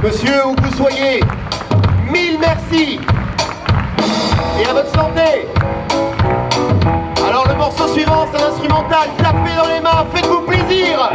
Monsieur, où que vous soyez, mille merci. Et à votre santé. Alors le morceau suivant, c'est un instrumental. Tapez dans les mains, faites-vous plaisir.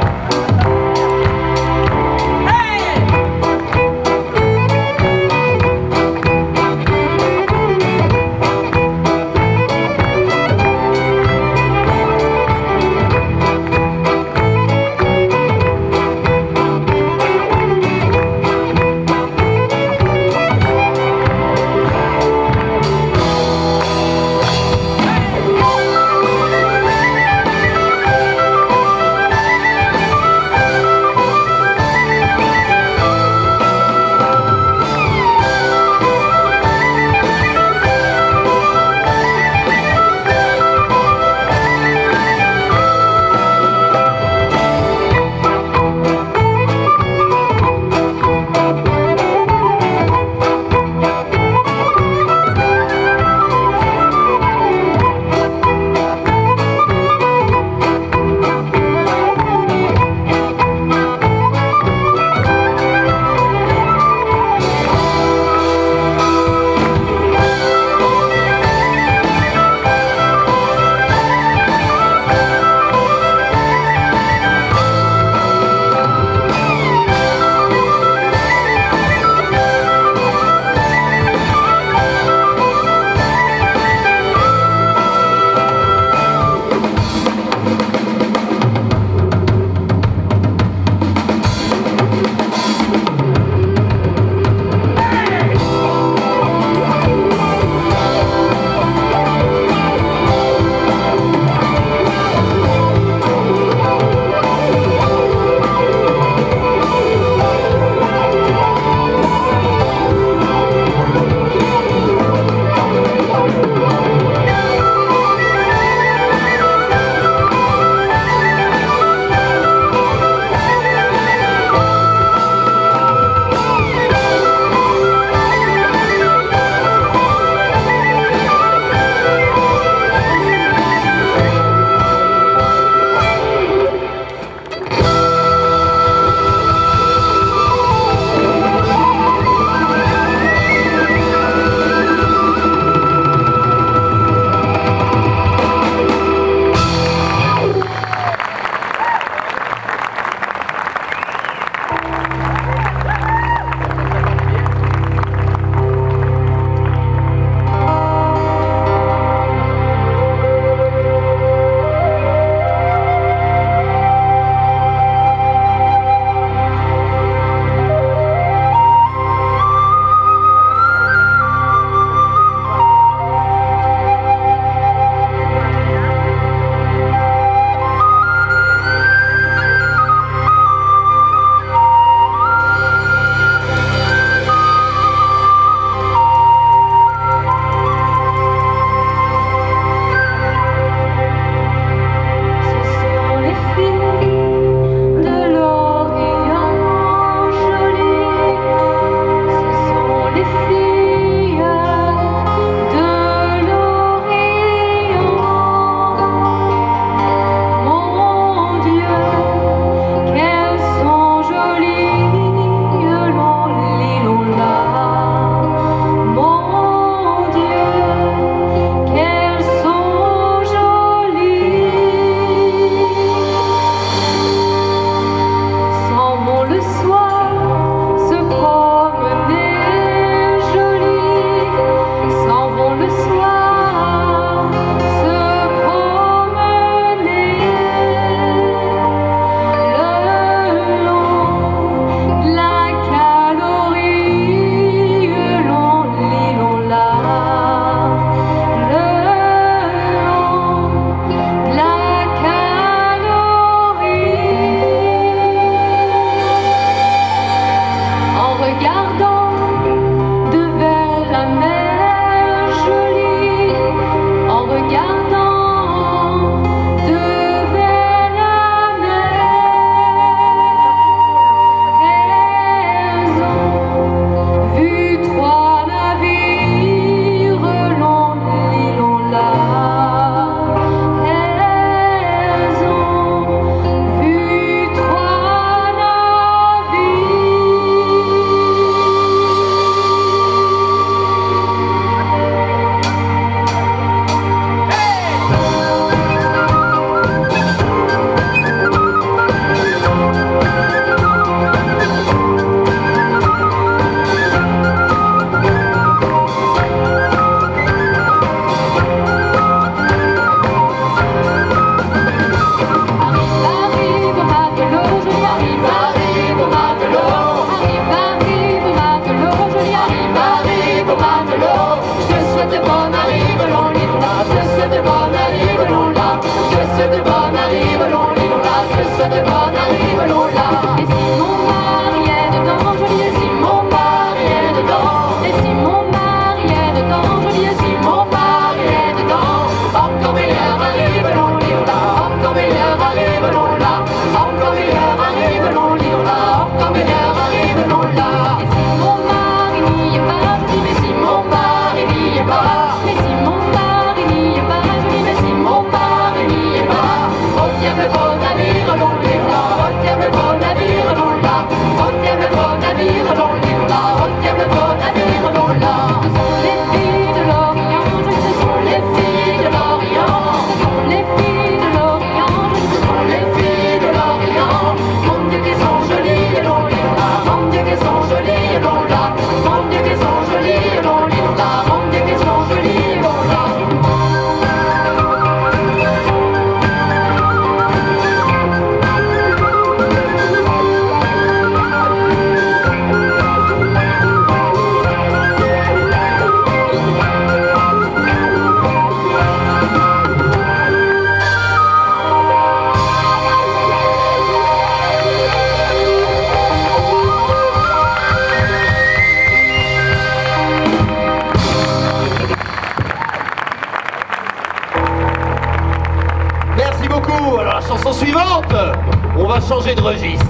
changer de registre.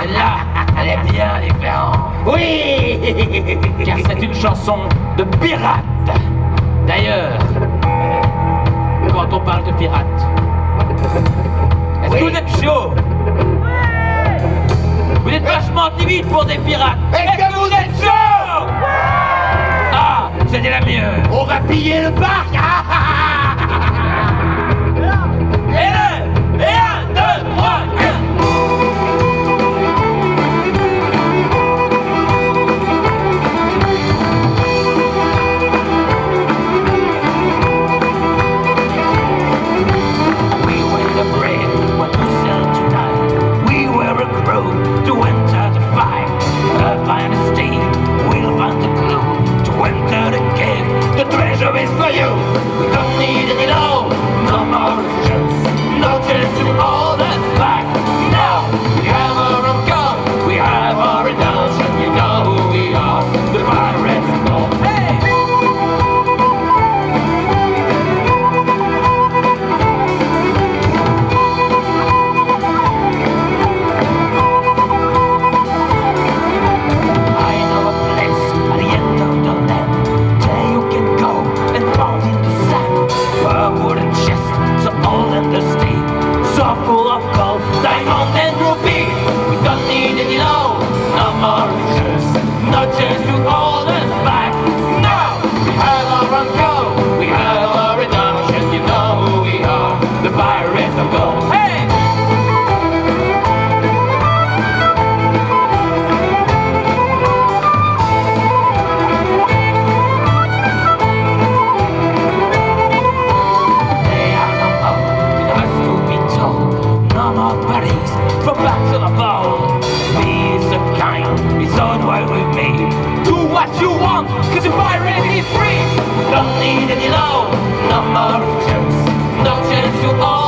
Celle-là, elle est bien différente. Oui. Car c'est une chanson de pirate. D'ailleurs, quand on parle de pirate, est-ce que vous êtes chaud? Vous êtes vachement timide pour des pirates. Est-ce que vous êtes chaud? Ah, c'était la mieux. On va piller le parc. Et 1, 2, 3, 4. The treasure is for you. We don't need any loan, no more restrictions, no chance to hold us back. Now we have our own gun, we have our redemption. You know who we are, the pirates of gold. Hey! I know a place at the end of the land. A wooden chest, so old and dusty, so full of gold, diamond and ruby. We don't need any loan, no more riches, no chance to hold us back. Now we have our own gold, we have our redemption. You know who we are, the pirates of gold. Hey! From back to the bone, be so kind, be so dwell with me. Do what you want, cause the pirate is free. Don't need any loan, no more riches, no chance to all.